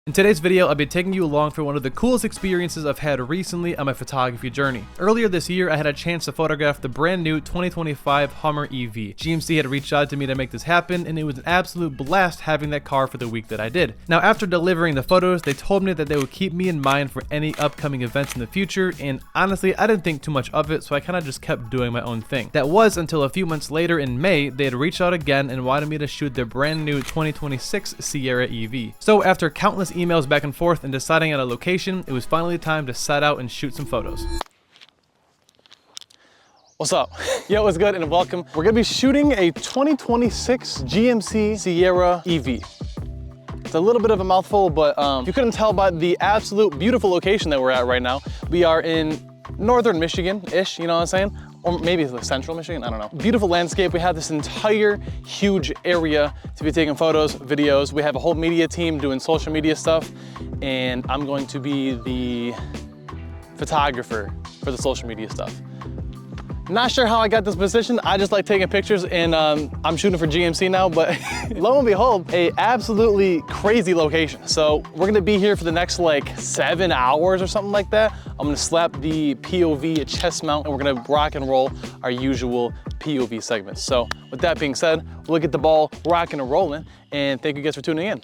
In today's video, I'll be taking you along for one of the coolest experiences I've had recently on my photography journey. Earlier this year, I had a chance to photograph the brand new 2025 Hummer EV. GMC had reached out to me to make this happen, and it was an absolute blast having that car for the week that I did. Now, after delivering the photos, they told me that they would keep me in mind for any upcoming events in the future, and honestly, I didn't think too much of it, so I kind of just kept doing my own thing. That was until a few months later in May, they had reached out again and wanted me to shoot their brand new 2026 Sierra EV. So after countless emails back and forth and deciding on a location, it was finally time to set out and shoot some photos. What's up? Yo, what's good and welcome. We're gonna be shooting a 2026 GMC Sierra EV. It's a little bit of a mouthful, but you couldn't tell by the absolute beautiful location that we're at right now. We are in northern Michigan-ish, you know what I'm saying? Or maybe it's like central Michigan, I don't know. Beautiful landscape. We have this entire huge area to be taking photos, videos. We have a whole media team doing social media stuff, and I'm going to be the photographer for the social media stuff. Not sure how I got this position. I just like taking pictures, and I'm shooting for GMC now, but lo and behold, a absolutely crazy location. So we're gonna be here for the next like 7 hours or something like that. I'm gonna slap the POV chest mount, and we're gonna rock and roll our usual POV segments. So with that being said, we'll get the ball rocking and rolling, and thank you guys for tuning in.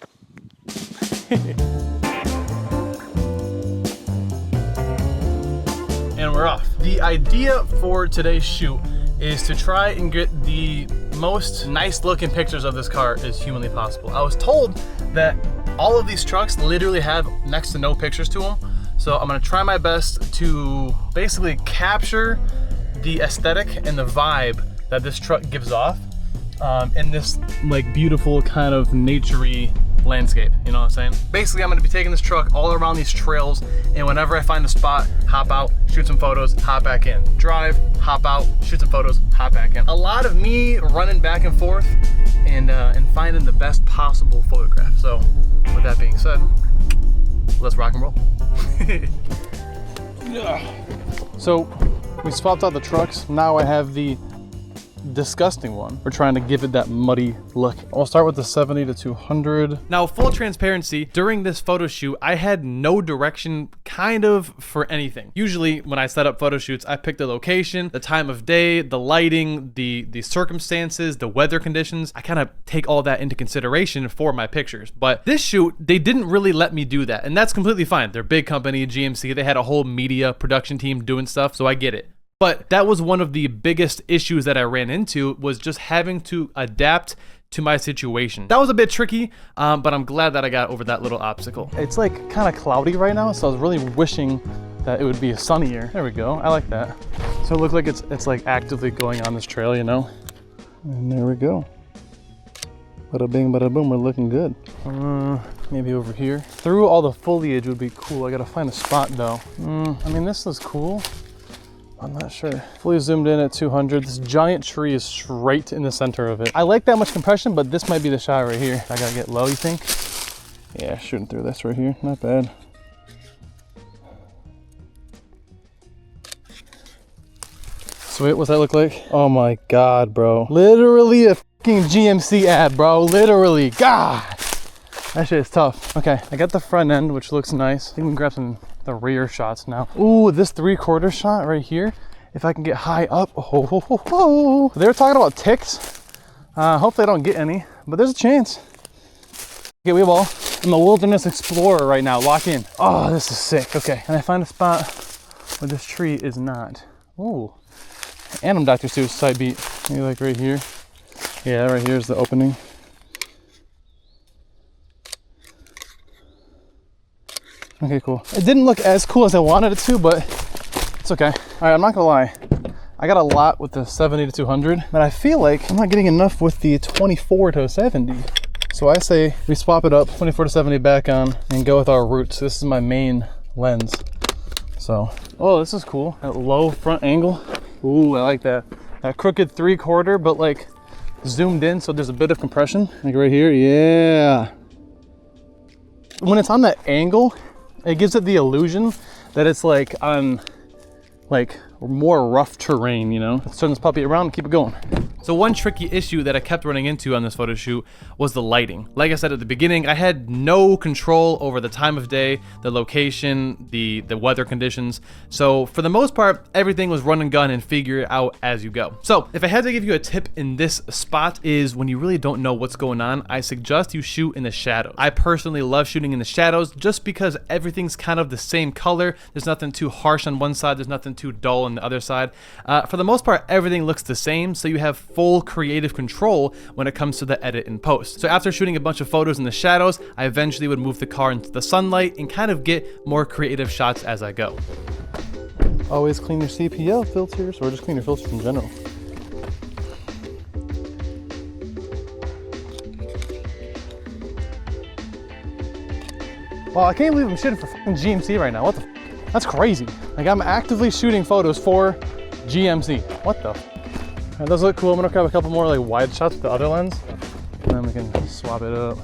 And we're off. The idea for today's shoot is to try and get the most nice looking pictures of this car as humanly possible. I was told that all of these trucks literally have next to no pictures to them. So I'm gonna try my best to basically capture the aesthetic and the vibe that this truck gives off in this like beautiful kind of nature-y landscape, you know what I'm saying? Basically, I'm gonna be taking this truck all around these trails, and whenever I find a spot, hop out, shoot some photos, hop back in. Drive, hop out, shoot some photos, hop back in. A lot of me running back and forth and finding the best possible photograph. So with that being said, let's rock and roll. So we swapped out the trucks. Now I have the disgusting one. We're trying to give it that muddy look. I'll start with the 70 to 200. Now, full transparency, during this photo shoot, I had no direction kind of for anything. Usually when I set up photo shoots, I pick the location, the time of day, the lighting, the circumstances, the weather conditions. I kind of take all that into consideration for my pictures. But this shoot, they didn't really let me do that. And that's completely fine. They're a big company, GMC. They had a whole media production team doing stuff, so I get it. But that was one of the biggest issues that I ran into, was just having to adapt to my situation. That was a bit tricky, but I'm glad that I got over that little obstacle. It's like kind of cloudy right now, so I was really wishing that it would be sunnier. There we go, I like that. So it looks like it's like actively going on this trail, you know? And there we go. Bada bing, bada boom, we're looking good. Maybe over here. Through all the foliage would be cool. I gotta find a spot though. I mean, this is cool. I'm not sure. Fully zoomed in at 200. This giant tree is straight in the center of it. I like that much compression, but this might be the shot right here. I gotta get low, you think? Yeah, shooting through this right here. Not bad. Sweet, what's that look like? Oh my God, bro. Literally a fucking GMC ad, bro. Literally, God. That shit is tough. Okay, I got the front end, which looks nice. I think we can grab the rear shots now. Ooh, this 3/4 shot right here. If I can get high up. Oh. They were talking about ticks. Hopefully I don't get any, but there's a chance. Okay, we have all. I'm a wilderness explorer right now. Lock in. Oh, this is sick. Okay, and I find a spot where this tree is not. Ooh. And I'm Dr. Seuss side beat. Maybe like right here. Yeah, right here's the opening. Okay, cool. It didn't look as cool as I wanted it to, but it's okay. All right, I'm not gonna lie. I got a lot with the 70 to 200, but I feel like I'm not getting enough with the 24 to 70. So I say we swap it up, 24 to 70 back on, and go with our roots. This is my main lens. So, oh, this is cool. That low front angle. Ooh, I like that. That crooked 3/4, but like zoomed in, so there's a bit of compression. Like right here, yeah. When it's on that angle, it gives it the illusion that it's like on like more rough terrain, you know? Let's turn this puppy around and keep it going. So one tricky issue that I kept running into on this photo shoot was the lighting. Like I said at the beginning, I had no control over the time of day, the location, the weather conditions. So for the most part, everything was run and gun and figure it out as you go. So if I had to give you a tip in this spot is when you really don't know what's going on, I suggest you shoot in the shadows. I personally love shooting in the shadows just because everything's kind of the same color. There's nothing too harsh on one side, there's nothing too dull on the other side. For the most part, everything looks the same, so you have full creative control when it comes to the edit and post. So after shooting a bunch of photos in the shadows, I eventually would move the car into the sunlight and kind of get more creative shots as I go. Always clean your CPL filters, or just clean your filters in general. Wow, I can't believe I'm shooting for fucking GMC right now. What the f? That's crazy. Like, I'm actively shooting photos for GMC. What the f? Alright, those look cool. I'm gonna grab a couple more like wide shots with the other lens, and then we can swap it up.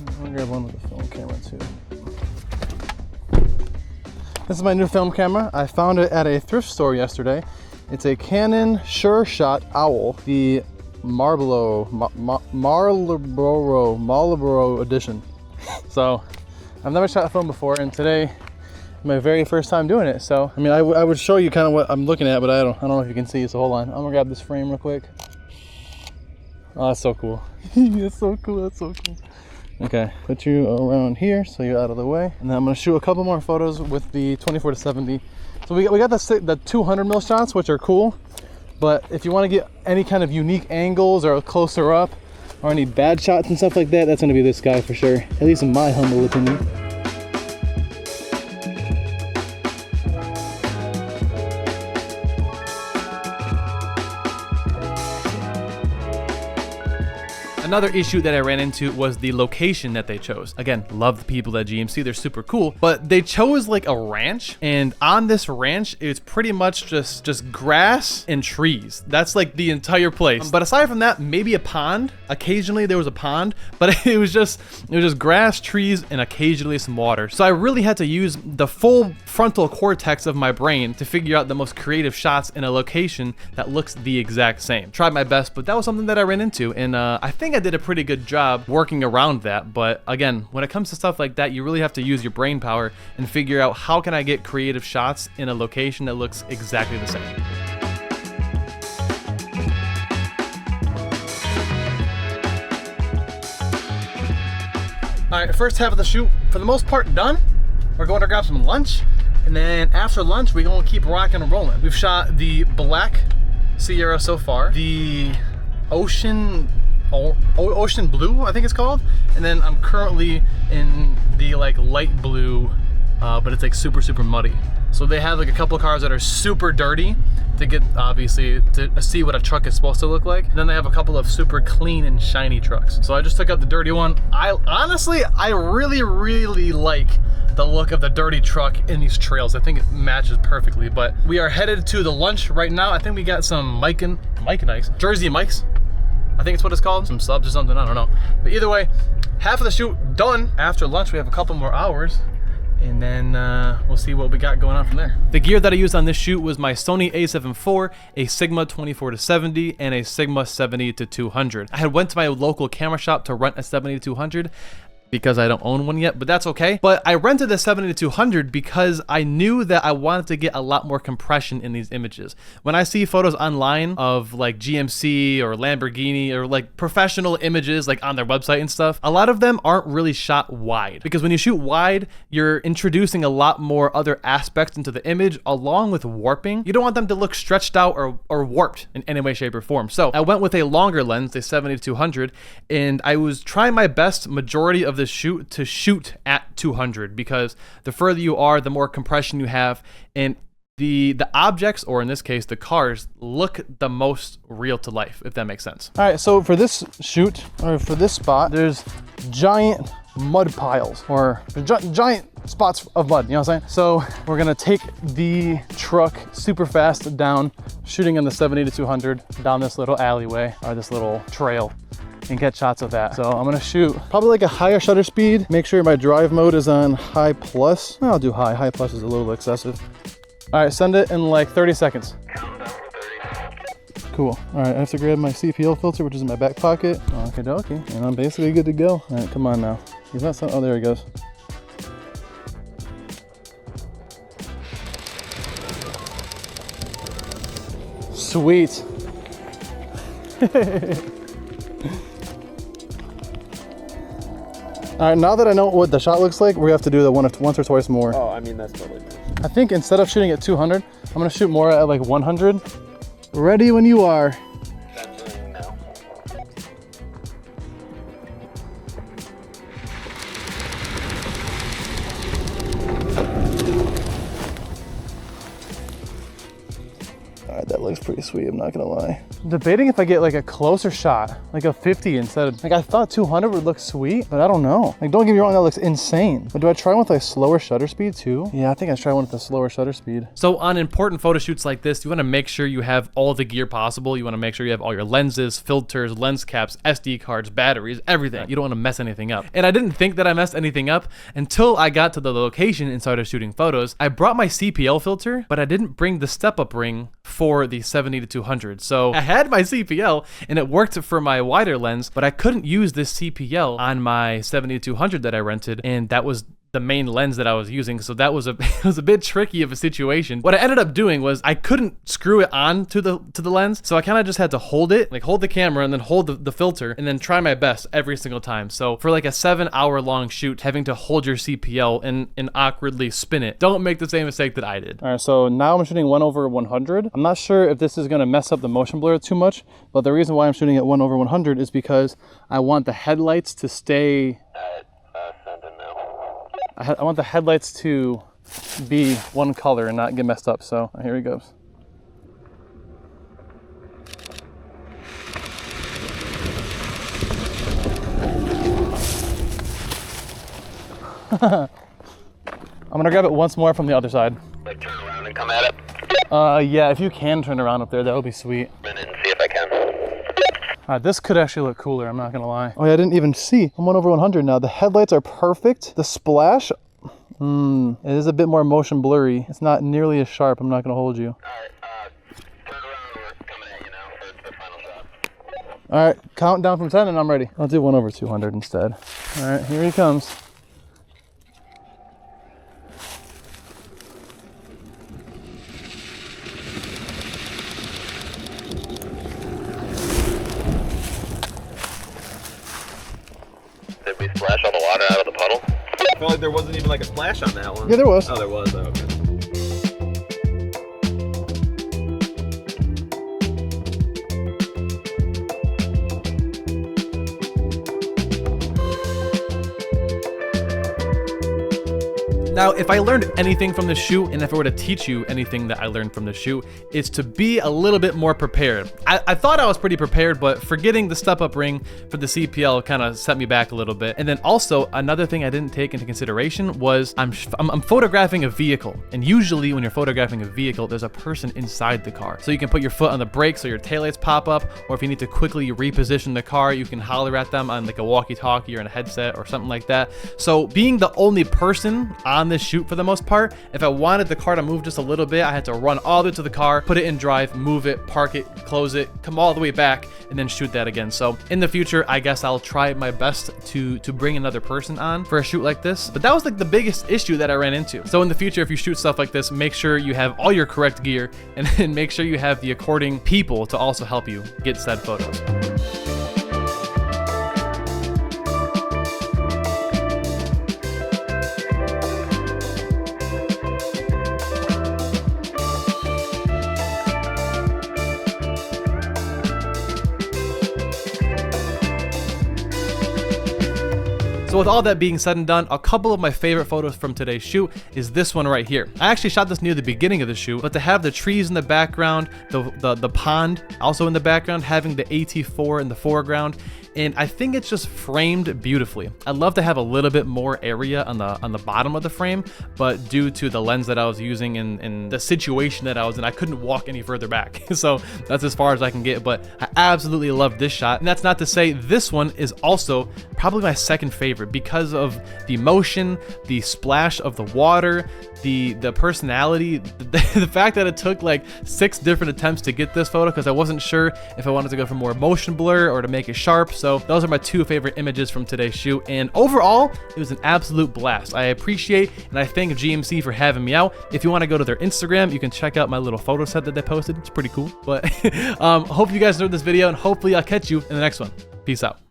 I'm gonna grab one with the film camera too. This is my new film camera. I found it at a thrift store yesterday. It's a Canon SureShot Owl, the Marlboro edition. So I've never shot a film before, and today my very first time doing it. So I mean, I would show you kind of what I'm looking at, but I don't know if you can see. So hold on, I'm gonna grab this frame real quick. Oh, that's so cool. That's so cool. That's so cool. Okay, put you around here so you're out of the way, and then I'm gonna shoot a couple more photos with the 24-70. So we got the 200 mil shots, which are cool. But if you want to get any kind of unique angles or closer up or any bad shots and stuff like that, that's going to be this guy for sure, at least in my humble opinion. Another issue that I ran into was the location that they chose. Again, love the people at GMC, they're super cool, but they chose like a ranch, and on this ranch, it's pretty much just grass and trees. That's like the entire place. But aside from that, maybe a pond. Occasionally there was a pond, but it was just grass, trees, and occasionally some water. So I really had to use the full frontal cortex of my brain to figure out the most creative shots in a location that looks the exact same. Tried my best, but that was something that I ran into, and I think I did a pretty good job working around that. But again, when it comes to stuff like that, you really have to use your brain power and figure out how can I get creative shots in a location that looks exactly the same. All right, first half of the shoot, for the most part, done. We're going to grab some lunch, and then after lunch, we're gonna keep rocking and rolling. We've shot the black Sierra so far, the ocean blue, I think it's called, and then I'm currently in the like light blue, but it's like super muddy. So they have like a couple cars that are super dirty to get, obviously, to see what a truck is supposed to look like. And then they have a couple of super clean and shiny trucks. So I just took out the dirty one. Honestly, I really like the look of the dirty truck in these trails. I think it matches perfectly. But we are headed to the lunch right now. I think we got some Mike and Ike's, Jersey Mike's, I think it's what it's called, some subs or something, I don't know. But either way, half of the shoot done. After lunch, we have a couple more hours, and then we'll see what we got going on from there. The gear that I used on this shoot was my Sony a7 IV, a Sigma 24-70, and a Sigma 70-200. I had went to my local camera shop to rent a 70-200 because I don't own one yet, but that's okay. But I rented the 70-200 because I knew that I wanted to get a lot more compression in these images. When I see photos online of like GMC or Lamborghini or like professional images like on their website and stuff, a lot of them aren't really shot wide, because when you shoot wide, you're introducing a lot more other aspects into the image along with warping. You don't want them to look stretched out or warped in any way, shape, or form. So I went with a longer lens, the 70-200, and I was trying my best majority of the shoot to shoot at 200, because the further you are, the more compression you have, and the objects, or in this case the cars, look the most real to life, if that makes sense. All right, so for this shoot, or for this spot, there's giant mud piles, or giant spots of mud, you know what I'm saying? So we're gonna take the truck super fast down, shooting on the 70-200 down this little alleyway, or this little trail, and get shots of that. So I'm gonna shoot probably like a higher shutter speed. Make sure my drive mode is on high plus. I'll do high. High plus is a little excessive. All right, send it in like 30 seconds. Cool. All right, I have to grab my CPL filter, which is in my back pocket. Okay, dokie. And I'm basically good to go. All right, come on now. He's not so, oh, there he goes. Sweet. All right, now that I know what the shot looks like, we have to do that once or twice more. Oh, I mean, that's totally nice. I think instead of shooting at 200, I'm gonna shoot more at like 100. Ready when you are. Definitely now. All right, that looks pretty sweet, I'm not gonna lie. I'm debating if I get like a closer shot, like a 50 instead of, like I thought 200 would look sweet, but I don't know. Like don't get me wrong, that looks insane. But do I try one with a slower shutter speed too? Yeah, I think I try one with a slower shutter speed. So on important photo shoots like this, you wanna make sure you have all the gear possible. You wanna make sure you have all your lenses, filters, lens caps, SD cards, batteries, everything. You don't wanna mess anything up. And I didn't think that I messed anything up until I got to the location and started shooting photos. I brought my CPL filter, but I didn't bring the step-up ring for the 70 to 200. So I had my CPL and it worked for my wider lens, but I couldn't use this CPL on my 70 to 200 that I rented, and that was the main lens that I was using, so that was it was a bit tricky of a situation. What I ended up doing was I couldn't screw it on to the lens, so I kind of just had to hold it, like hold the camera and then hold the filter and then try my best every single time. So for like a 7-hour long shoot, having to hold your CPL and awkwardly spin it, don't make the same mistake that I did. All right, so now I'm shooting 1/100. I'm not sure if this is gonna mess up the motion blur too much, but the reason why I'm shooting at 1/100 is because I want the headlights to stay I want the headlights to be one color and not get messed up. So here he goes. I'm gonna grab it once more from the other side. Like turn around and come at it? Yeah, if you can turn around up there, that would be sweet. And then see if I can. This could actually look cooler, I'm not gonna lie. Oh yeah, I didn't even see. I'm 1/100 now. The headlights are perfect. The splash, it is a bit more motion blurry. It's not nearly as sharp, I'm not gonna hold you. Alright, turn around, we're coming at you now for the final shot. All right, count down from 10 and I'm ready. I'll do 1/200 instead. All right, here he comes. Did we splash all the water out of the puddle? I feel like there wasn't even like a splash on that one. Yeah, there was. Oh, there was. Oh, okay. Now, if I learned anything from the shoot, and if I were to teach you anything that I learned from the shoot, it's to be a little bit more prepared. I thought I was pretty prepared, but forgetting the step-up ring for the CPL kind of set me back a little bit. And then also, another thing I didn't take into consideration was I'm photographing a vehicle. And usually when you're photographing a vehicle, there's a person inside the car. So you can put your foot on the brake so your taillights pop up, or if you need to quickly reposition the car, you can holler at them on like a walkie-talkie or in a headset or something like that. So being the only person on this shoot for the most part, if I wanted the car to move just a little bit, I had to run all the way to the car, put it in drive, move it, park it, close it, come all the way back, and then shoot that again. So in the future, I guess I'll try my best to bring another person on for a shoot like this. But that was like the biggest issue that I ran into. So in the future, if you shoot stuff like this, make sure you have all your correct gear and then make sure you have the according people to also help you get said photos. So with all that being said and done, a couple of my favorite photos from today's shoot is this one right here. I actually shot this near the beginning of the shoot, but to have the trees in the background, the pond also in the background, having the AT4 in the foreground, and I think it's just framed beautifully. I'd love to have a little bit more area on the bottom of the frame, but due to the lens that I was using and the situation that I was in, I couldn't walk any further back. So that's as far as I can get, but I absolutely love this shot. And that's not to say this one is also probably my second favorite because of the motion, the splash of the water, the personality, the fact that it took like 6 different attempts to get this photo because I wasn't sure if I wanted to go for more motion blur or to make it sharp. So those are my 2 favorite images from today's shoot, and overall it was an absolute blast. I appreciate and I thank GMC for having me out. If you want to go to their Instagram, you can check out my little photo set that they posted. It's pretty cool. But hope you guys enjoyed this video, and hopefully I'll catch you in the next one. Peace out.